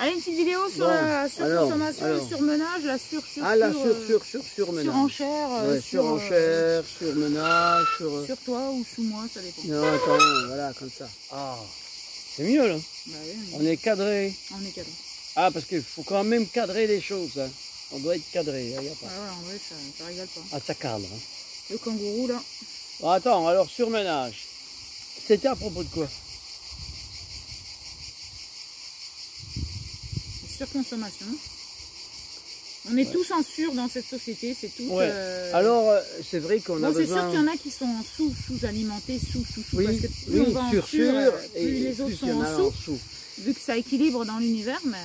Allez, une petite vidéo sur la surconsommation, le surmenage, la surmenage. Surenchère. Ouais, surenchère, surmenage, sur toi ou sous moi, ça dépend. Non, attends, voilà, comme ça. Ah, c'est mieux là. Bah oui, on est cadré. On est cadré. Ah, parce qu'il faut quand même cadrer les choses. Hein. On doit être cadré, hein, y a pas. Ah ouais, en vrai, ça rigole pas. Ah, ça cadre. Hein. Le kangourou là. Bon, attends, alors surmenage. C'était à propos de quoi? Surconsommation. On est tous en sur dans cette société, c'est tout. Ouais. Alors, c'est vrai qu'on a besoin... C'est sûr qu'il y en a qui sont en sous-alimentés, oui, parce que plus on va en sur, plus les autres sont en sous. Vu que ça équilibre dans l'univers, mais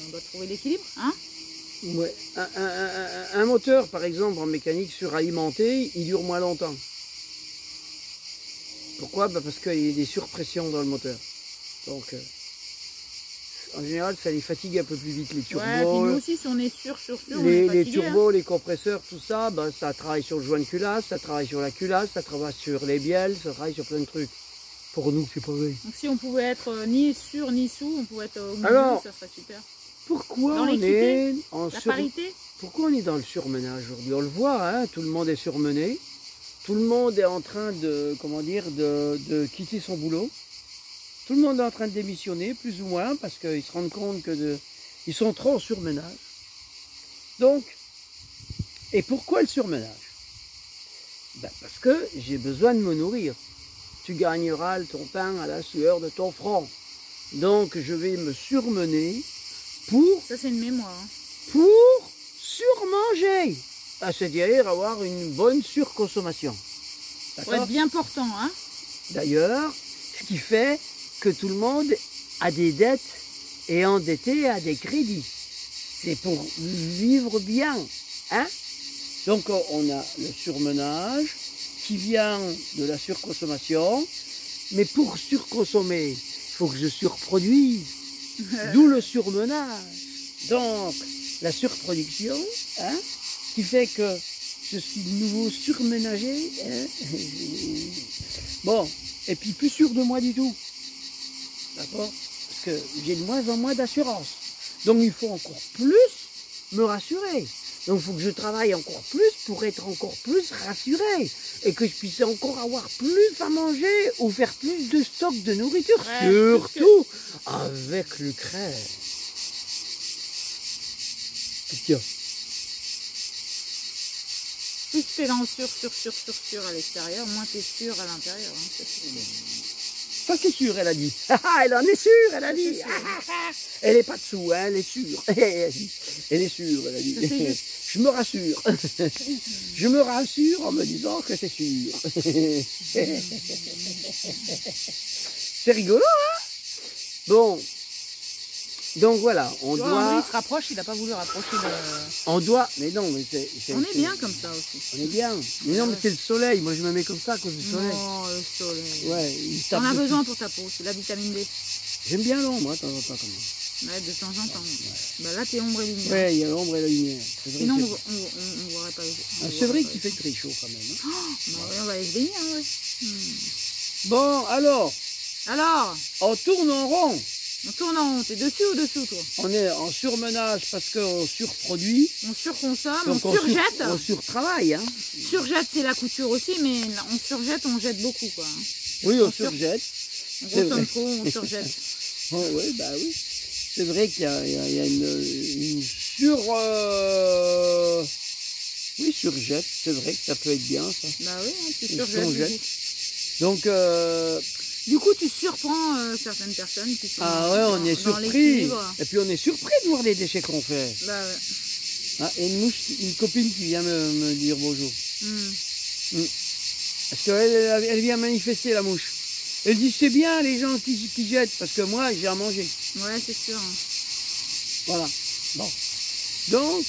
on doit trouver l'équilibre, hein. Ouais. Un moteur, par exemple, en mécanique suralimenté, il dure moins longtemps. Pourquoi? Bah parce qu'il y a des surpressions dans le moteur. Donc, en général, ça les fatigue un peu plus vite, les turbos. Ouais, puis nous aussi, si on est sur, les turbos, les compresseurs, tout ça, bah, ça travaille sur le joint de culasse, ça travaille sur la culasse, ça travaille sur les bielles, ça travaille sur plein de trucs. Pour nous, c'est pareil. Donc si on pouvait être ni sur ni sous, on pouvait être au milieu, ça serait super. Pourquoi on est en parité? Pourquoi on est dans le surmenage aujourd'hui? On le voit, hein, tout le monde est surmené. Tout le monde est en train de, comment dire, de quitter son boulot. Tout le monde est en train de démissionner, plus ou moins, parce qu'ils se rendent compte qu'ils sont trop en surmenage. Donc, et pourquoi le surmenage? Ben parce que j'ai besoin de me nourrir. Tu gagneras ton pain à la sueur de ton front. Donc, je vais me surmener pour... Ça, c'est une mémoire. Hein. Pour surmanger. C'est-à-dire avoir une bonne surconsommation. Pour être bien portant, hein. D'ailleurs, ce qui fait que tout le monde a des dettes et endetté à des crédits. C'est pour vivre bien, hein. Donc on a le surmenage qui vient de la surconsommation, mais pour surconsommer, il faut que je surproduise, d'où le surmenage. Donc la surproduction, hein, qui fait que je suis de nouveau surménagé, hein. Bon, et puis plus sûr de moi du tout. D'accord? Parce que j'ai de moins en moins d'assurance. Donc il faut encore plus me rassurer. Donc il faut que je travaille encore plus pour être encore plus rassuré. Et que je puisse encore avoir plus à manger ou faire plus de stock de nourriture. Ouais, surtout avec l'Ukraine. Qu'est-ce qu'il y a? Plus t'es dans sur à l'extérieur, moins t'es sûr à l'intérieur. Hein, ça c'est sûr, elle a dit. Elle en est sûre, elle a dit. Elle n'est pas dessous, hein, elle est sûre. Elle est sûre, elle a dit. Je me rassure. Je me rassure en me disant que c'est sûr. C'est rigolo, hein? Bon. Donc voilà, on doit... Il se rapproche, il n'a pas voulu rapprocher le... On doit... Mais non, mais on est bien comme ça aussi. On est bien. Mais non, mais c'est le soleil. Moi, je me mets comme ça à cause du soleil. Oh, le soleil. Ouais, on a besoin pour ta peau, c'est la vitamine D. J'aime bien l'ombre, hein, de temps en temps, quand même. Ouais, de temps en temps. Ouais. Bah là, t'es ombre et lumière. Ouais, il y a l'ombre et la lumière. Sinon, on voit pas les... C'est vrai qu'il fait très chaud, quand même. Hein. Oh, bah ouais, on va aller se baigner, hein, ouais. Bon, alors, on tourne en rond. On tourne en rond, t'es dessus ou dessous toi? On est en surmenage parce qu'on surproduit. On surconsomme, on surjette. On surtravaille. Hein. Surjette, c'est la couture aussi, mais on surjette, on jette beaucoup. Quoi, hein. Oui, on surjette. On consomme trop, on surjette. Oh, oui, bah oui. C'est vrai qu'il y a une Oui, surjette, c'est vrai que ça peut être bien ça. Bah oui, hein, tu surjettes. Donc... Du coup, tu surprends certaines personnes qui sont on est surpris. Et puis on est surpris de voir les déchets qu'on fait. Bah ouais. Ah, et une copine qui vient me dire bonjour. Parce qu'elle vient manifester la mouche. Elle dit c'est bien les gens qui jettent, parce que moi j'ai à manger. Ouais, c'est sûr. Hein. Voilà. Bon. Donc,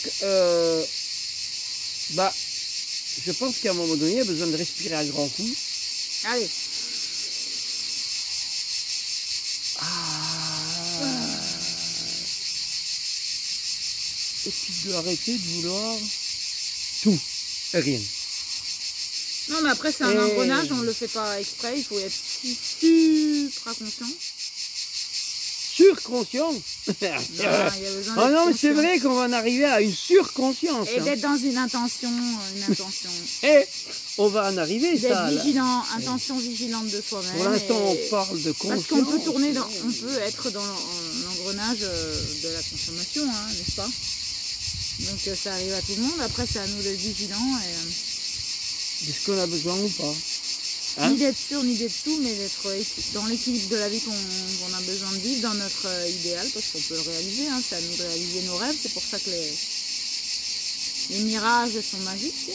je pense qu'à un moment donné, il y a besoin de respirer à grands coups. Allez. Et puis de arrêter de vouloir tout et rien. Non, mais après, c'est un engrenage, on ne le fait pas exprès, il faut être supra conscient. surconscience. il y a besoin Oh d'être non, mais c'est conscient. vrai qu'on va en arriver à une surconscience. Et hein. d'être dans une intention. Et on va en arriver, D'être ça. là. vigilant, intention vigilante de soi-même. Pour l'instant, et- on parle de conscience. Parce qu'on peut tourner, on peut être dans l'engrenage de la consommation, hein, n'est-ce pas? Donc ça arrive à tout le monde. Après, c'est à nous d'être vigilants. Est-ce qu'on a besoin ou pas? Hein? Ni d'être sûr, ni d'être sous, mais d'être dans l'équilibre de la vie qu'on a besoin de vivre, dans notre idéal, parce qu'on peut le réaliser. Hein, c'est à nous de réaliser nos rêves. C'est pour ça que les mirages sont magiques.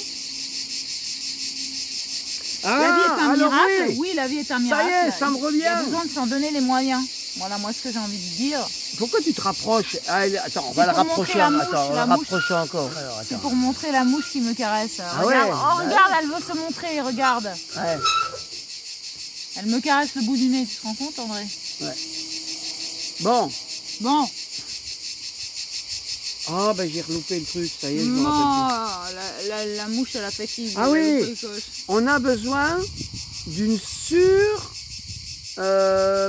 La vie est un alors miracle. oui. Oui, la vie est un Ça y miracle. est, ça me revient. Il y a besoin de s'en donner les moyens. Voilà, moi, ce que j'ai envie de dire. Pourquoi tu te rapproches? Ah, attends, on C'est va la pour montrer rapprocher. la mouche, Attends, on va la la mouche. rapprocher encore. Alors, C'est attends. pour montrer la mouche qui me caresse. Ah Regarde, ouais, oh, bah regarde, elle veut se montrer, regarde. Ouais, Elle me caresse le bout du nez, tu te rends compte, André? ouais. Bon. Bon, Ah, ben j'ai reloupé le truc, ça y est, je me non, rappelle plus. la mouche, elle a fatigué. Ah oui. On a besoin d'une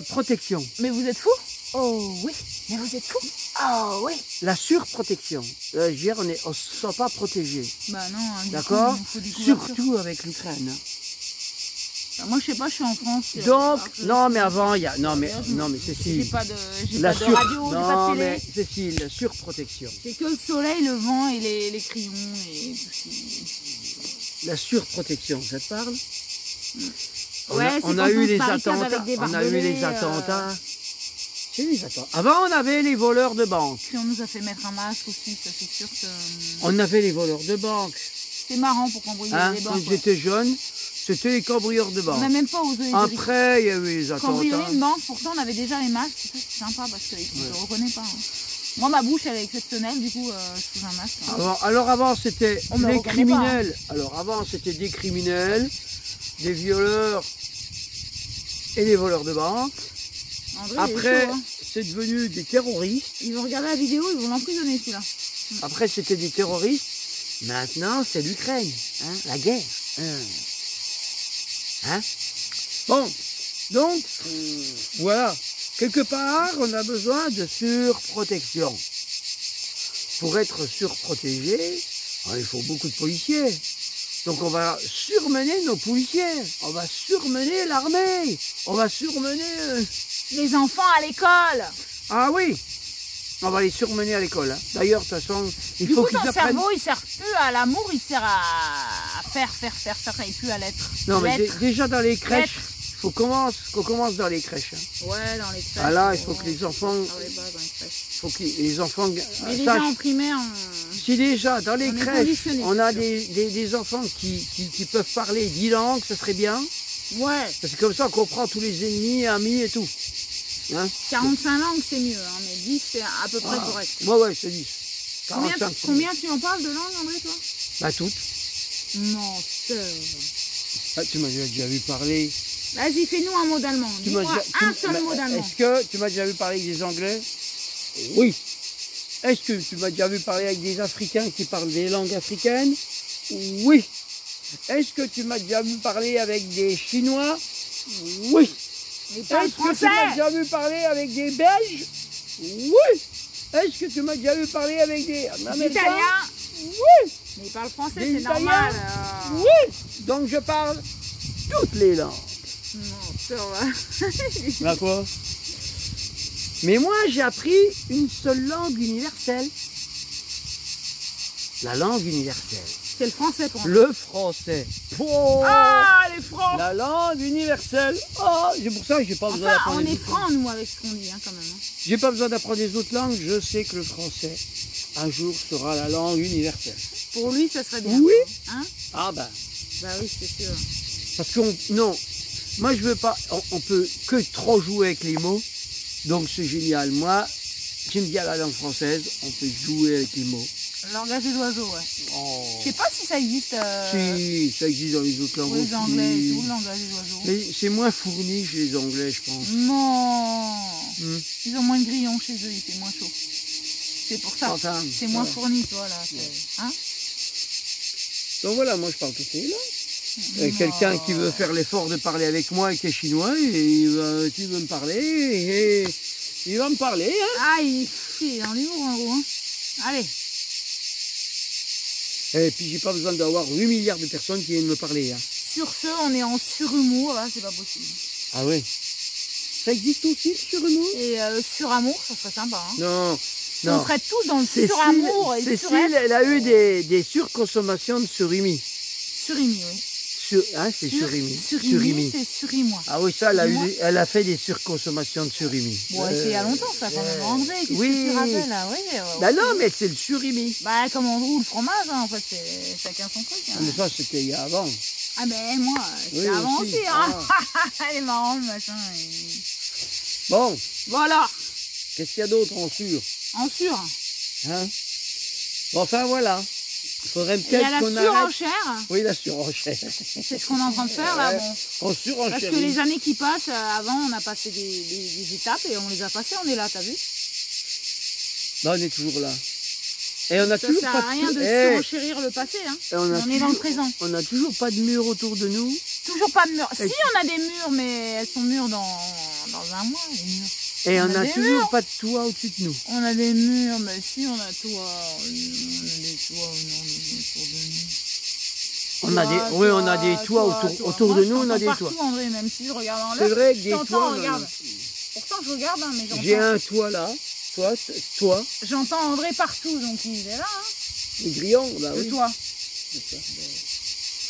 protection. Mais vous êtes fou? Oh oui, mais vous êtes fou? Oh oui. La surprotection. Je veux dire, on ne se sent pas protégé. Bah non, hein, du D'accord? coup, il faut des couvertures. Surtout avec l'Ukraine. Bah, moi, je sais pas, je suis en France. Donc, alors que non, je- mais avant, il y a. Non, mais J'ai Cécile. pas de, La j'ai pas de radio, j'ai pas Non, de télé. mais Cécile, la surprotection. C'est que le soleil, le vent et les crayons et tout ce qui... La surprotection, ça te parle? Ouais, c'est on quand a eu on se les barricade avec attentats. des On a eu les barbelés, attentats. C'est les attentats. Avant, on avait les voleurs de banque. Puis on nous a fait mettre un masque aussi, ça c'est sûr que... On avait les voleurs de banque. C'est marrant pour cambrioler Hein? les Quand banques. j'étais jeune, c'était les cambrieurs de On banque. n'a même pas osé Après, il y a eu les cambrioler attentats. une banque, pourtant on avait déjà les masques, ça c'est sympa parce qu'on ne le reconnaît pas. Hein. Moi ma bouche elle est exceptionnelle, du coup sous un masque. Hein. Alors avant, c'était On me les reconnaît criminels. Alors avant, c'était des criminels, des violeurs et des voleurs de banque. André, Après, il est chaud, hein. c'est devenu des terroristes. Ils vont regarder la vidéo, ils vont l'emprisonner celui-là. Après, c'était des terroristes. Maintenant, c'est l'Ukraine. Hein, la guerre. Hein? Bon, donc, voilà. Quelque part, on a besoin de surprotection. Pour être surprotégé, il faut beaucoup de policiers. Donc on va surmener nos policiers. On va surmener l'armée. On va surmener... Les enfants à l'école. Ah oui, on va les surmener à l'école. Hein. D'ailleurs, de toute façon, il Du faut coup qu'ils ton apprennent... cerveau il sert plus à l'amour, il sert à faire et plus à l'être. Non, mais L'être. déjà dans les crèches, L'être. qu'on commence dans les crèches. Hein. Ouais, dans les crèches. Ah là, il faut que les enfants... Ah ouais, pas dans les crèches. Il faut que les enfants Mais déjà en sachent... primaire, Si déjà, dans les on est crèches, conditionnés, on a c'est des enfants qui peuvent parler 10 langues, ça serait bien. ouais, Parce que comme ça, on comprend tous les ennemis, amis et tout. Hein? 45 langues c'est mieux, hein, mais 10 c'est à peu près correct. Ouais, c'est 10. Combien, 45, c'est combien tu en parles de langues, André, toi? Bah, toutes. Menteur. Ah, tu m'as déjà vu parler. Vas-y, fais-nous un mot d'allemand. Dis-moi un seul mot d'allemand. Est-ce que tu m'as déjà vu parler avec des Anglais? Oui. Est-ce que tu m'as déjà vu parler avec des Africains qui parlent des langues africaines? Oui. Est-ce que tu m'as déjà vu parler avec des Chinois? Oui. Mais parle Est-ce que tu m'as français. déjà vu parler avec des Belges? Oui. Est-ce que tu m'as déjà vu parler avec des Américains? Italien. Oui. Mais il parle français, Des c'est Italiens. normal. Oui. Donc je parle toutes les langues. Menteur, va. Bah quoi? Mais moi, j'ai appris une seule langue universelle. La langue universelle. C'est le français pour moi. Le français. Oh, Ah, les francs. la langue universelle. Oh, c'est pour ça que j'ai pas besoin Enfin, d'apprendre on les est autres langues. francs, nous, avec ce qu'on dit, hein, quand même. Hein. J'ai pas besoin d'apprendre les autres langues. Je sais que le français, un jour, sera la langue universelle. Pour lui, ça serait bien. Oui. Hein? Ah ben, Bah oui, c'est sûr. parce qu'on... Non, moi je veux pas... On peut que trop jouer avec les mots. Donc c'est génial. Moi, j'aime bien la langue française. On peut jouer avec les mots. Le langage des oiseaux, ouais. Oh. Je sais pas si ça existe Si, ça existe dans les autres langues pour les aussi. anglais et tout, le langage des oiseaux. Mais c'est moins fourni chez les Anglais, je pense. Non. Hmm. Ils ont moins de grillons chez eux, il fait moins chaud. C'est pour ça. Enfin, C'est moins voilà. fourni, toi, là. c'est- Hein? Donc voilà, moi je parle toutes les langues. Quelqu'un qui veut faire l'effort de parler avec moi et qui est chinois, et tu veux me parler, Il va me parler, hein. Ah, il est dans l'humour en gros. Hein. Allez. Et puis j'ai pas besoin d'avoir 8 milliards de personnes qui viennent me parler. Hein. Sur ce, on est en surhumour, là, c'est pas possible. Ah oui. Ça existe aussi le surhumour? Et suramour, ça serait sympa. Hein. Non. Si on serait tous dans le suramour et Cécile, elle a eu des surconsommations de surimi. Surimi, oui. C'est surimi. Surimi, c'est surimois. Ah oui, ça, elle a fait des surconsommations de surimi. Bon, c'est il y a longtemps, ça, quand même. André, qu'est-ce oui. que tu rappelles, là? Oui, bah non, mais c'est le surimi. Bah, comme on roule le fromage, hein, en fait, c'est chacun son truc. Hein. Mais ça, c'était il y a avant. Ah ben, moi, c'est avant aussi, hein. Elle est marrante, le machin. Bon. Voilà. Qu'est-ce qu'il y a d'autre en sur? En sur. Hein? Bon, enfin, voilà. Il faudrait peut-être qu'on arrête. La surenchère. Oui, la surenchère. C'est ce qu'on est en train de faire là. Bon. On surenchère. Parce que les années qui passent, avant on a passé des étapes et on les a passées, on est là, t'as vu? Là, on est toujours là. Et on a ça toujours sert pas à rien de surenchérir le passé, hein. On est dans le présent. On n'a toujours pas de mur autour de nous. Toujours pas de mur. Si, on a des murs, mais elles sont mures dans un mois, les murs. Et on a toujours pas de toit au-dessus de nous. On a des murs, mais si on a toit, on a des toits autour de nous. On a des toits autour de nous, on a des toits. Partout, André, même si je regarde en l'air. C'est vrai que des toits. Regarde. Pourtant, je regarde, hein, mais j'entends. J'ai un toit là, toi. J'entends André partout, donc il est là. Hein. Les grillons, bah oui. Le toit.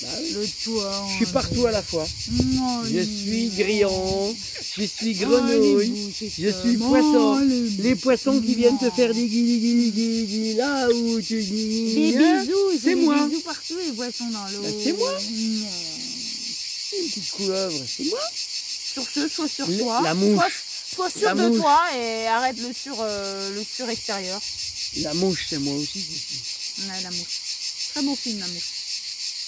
Bah oui. Le toit. Je suis partout à la fois. Oh, je suis grillon, je suis grenouille, je suis poisson. Les poissons qui viennent te faire des guilis là où tu dis. Des bisous, c'est moi. Des bisous partout, les poissons dans l'eau. Bah, c'est moi. Une petite couleuvre, c'est moi. Sur ce, sois sur toi. La mouche. Sois sûr de toi et arrête le sur extérieur. La mouche, c'est moi aussi. Ouais, la mouche. Très beau film, la mouche.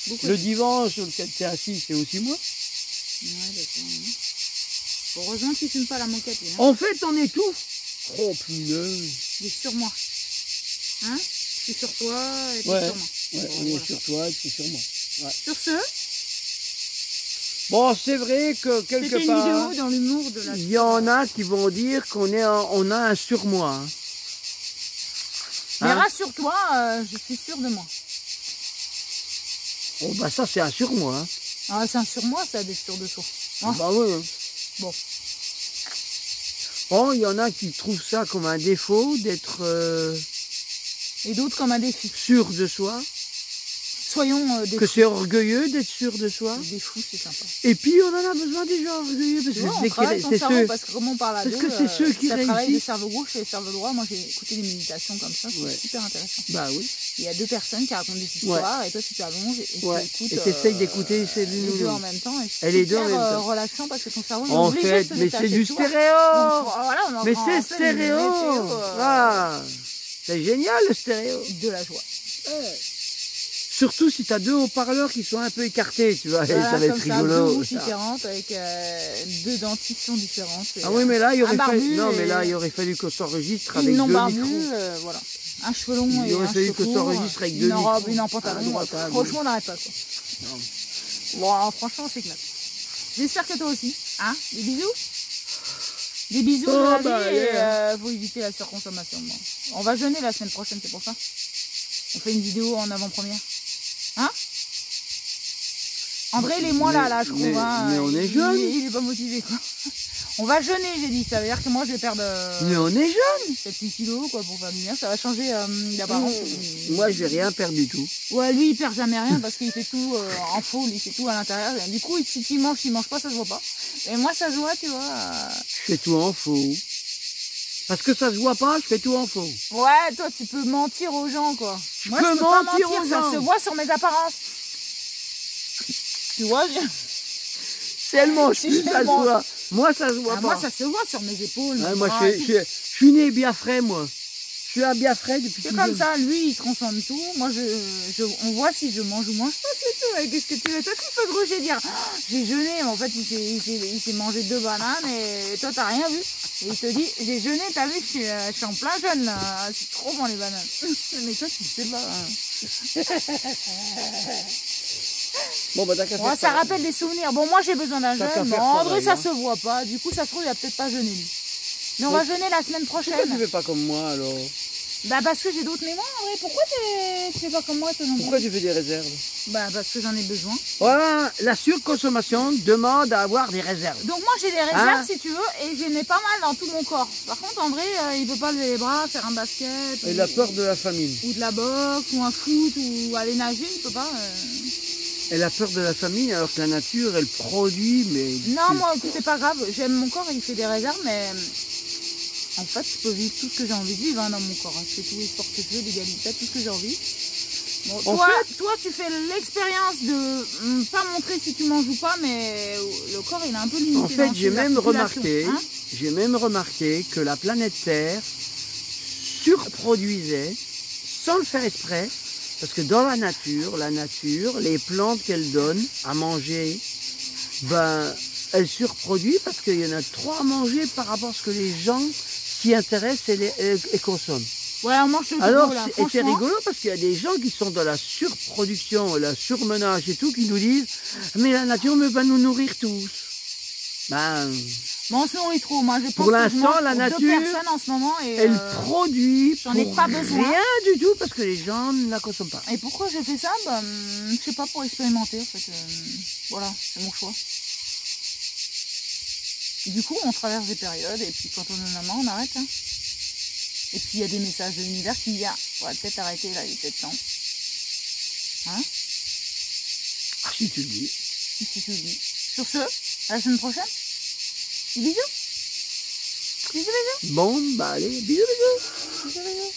Beaucoup le divan sur lequel tu es assis, c'est aussi moi. Ouais, d'accord. Heureusement que tu ne fumes pas la moquette. Hein. En fait, on est tout. Oh, punaise. Il est sur moi. Hein? Je suis sur toi et tu ouais. es sur moi. Ouais, on est sur toi et tu es sur moi. Ouais. Sur ce. Bon, c'est vrai que quelque part, une vidéo dans l'humour de la. Il y en a qui vont dire qu'on a un surmoi. Hein. Mais rassure-toi, je suis sûre de moi. Oh bah ça c'est un surmoi. Hein. Ah, c'est un surmoi ça d'être sûr de soi. Hein? Bah oui. Hein. Bon. Bon, il y en a qui trouvent ça comme un défaut d'être. Et d'autres comme un défi. Sûr de soi. Soyons des que c'est orgueilleux d'être sûr de soi. Des fous, c'est sympa. Et puis on en a besoin des gens orgueilleux parce que c'est ceux. Parce que comment on parle à deux, c'est ceux qui réussissent. Travaille le cerveau gauche et le cerveau droit. Moi j'ai écouté des méditations comme ça, c'est super intéressant. Bah oui. Il y a deux personnes qui racontent des histoires et toi tu t'allonges et tu écoutes. Et tu essayes d'écouter ces deux en même temps. Et les deux en même temps. Relaxant parce que ton cerveau est obligé de se détacher. Mais c'est du stéréo. Mais c'est stéréo. C'est génial le stéréo. De la joie. Surtout si tu as deux haut-parleurs qui sont un peu écartés, tu vois, voilà, ça va être rigolo. Deux bouches différentes avec deux dentitions différentes. Ah oui, mais là, il aurait fallu, il aurait fallu qu'on s'enregistre avec deux micros. Voilà. Un cheveu long et il aurait fallu qu'on s'enregistre avec deux micros. Une robe, une pantalon. Franchement, on n'arrête pas. Quoi. Bon, franchement, c'est clair. J'espère que toi aussi. Hein? Des bisous? Des bisous de la vie et faut éviter la surconsommation. Bon. On va jeûner la semaine prochaine, c'est pour ça. On fait une vidéo en avant-première. Hein? André, il est moins là, je trouve. Mais on est jeune. Il est pas motivé, quoi. On va jeûner, j'ai dit. Ça veut dire que moi, je vais perdre. Mais on est jeune. 7-8 kilos, quoi, pour faire du bien. Ça va changer d'apparence. Moi, je vais rien perdre du tout. Ouais, lui, il perd jamais rien parce qu'il fait tout en faux, il fait tout à l'intérieur. Du coup, si il mange pas, ça se voit pas. Et moi, ça se voit, tu vois. Je fais tout en faux. Parce que ça se voit pas, je fais tout en faux. Ouais, toi, tu peux mentir aux gens, quoi. Moi, je peux pas mentir aux gens. Ça se voit sur mes apparences. Tu vois bien. Si elle mange plus, ça se voit. Moi, ça se voit pas. Moi, ça se voit sur mes épaules. Ouais, moi, je suis né bien frais, moi. Je suis un bien frais depuis tout. C'est comme ça, lui, il consomme tout. Moi, on voit si je mange ou moins. C'est tout. Qu'est-ce que tu veux? Toi, tu peux gruger dire, j'ai jeûné, mais en fait, il s'est mangé 2 bananes et toi, t'as rien vu. Et il te dit, j'ai jeûné, t'as vu, je suis en plein jeûne, là. C'est trop bon, les bananes. Mais toi, tu sais pas. Hein. Bon, bah, ça rappelle des souvenirs. Bon, moi, j'ai besoin d'un jeûne. Bon, André, ça se voit pas. Du coup, ça se trouve, il a peut-être pas jeûné, lui. Mais on va jeûner la semaine Pourquoi prochaine. tu fais pas comme moi alors? Bah parce que j'ai d'autres mémoires, en vrai. Pourquoi tu fais pas comme moi, toi non plus? Pourquoi tu fais des réserves? Bah parce que j'en ai besoin. Voilà, la surconsommation demande à avoir des réserves. Donc moi j'ai des réserves Hein? si tu veux, et j'en ai pas mal dans tout mon corps. Par contre André, il peut pas lever les bras, faire un basket. Il a peur de la famine. Ou de la boxe, ou un foot, ou aller nager, il peut pas. Elle a peur de la famine alors que la nature, elle produit, mais... Non, moi c'est pas grave, j'aime mon corps, il fait des réserves, mais en fait je peux vivre tout ce que j'ai envie de vivre hein, dans mon corps. Je fais tous les sports que je veux, l'égalité, tout ce que j'ai envie. Bon, toi, tu fais l'expérience de pas montrer si tu manges ou pas, mais le corps il est un peu limité. En fait, dans j'ai ses même articulations, remarqué que la planète Terre surproduisait, sans le faire exprès, parce que dans la nature, les plantes qu'elle donne à manger, ben, elle surproduit parce qu'il y en a trop à manger par rapport à ce que les gens s'y intéressent et consomment. Ouais, on mange le tout. Alors, là, et c'est rigolo parce qu'il y a des gens qui sont dans la surproduction, la surmenage et tout, qui nous disent « Mais la nature va nous nourrir tous ». Ben, mais on se nourrit trop. Moi, je pense pour que l'instant, je mange la pour nature, 2 personnes en ce moment. Et, elle produit j'en ai pour pas besoin. rien du tout parce que les gens ne la consomment pas. Et pourquoi je fais ça? Je sais pas, pour expérimenter en fait. Voilà, c'est mon choix. Et du coup, on traverse des périodes et puis quand on en a marre, on arrête. Hein. Et puis il y a des messages de l'univers qui disent on va peut-être arrêter là, il est peut-être temps. Hein? Ah, si tu le dis. Si tu le dis. Sur ce, à la semaine prochaine. Bisous. Bisous, bisous. Bon, bah allez, bisous, bisous. Bisous, bisous.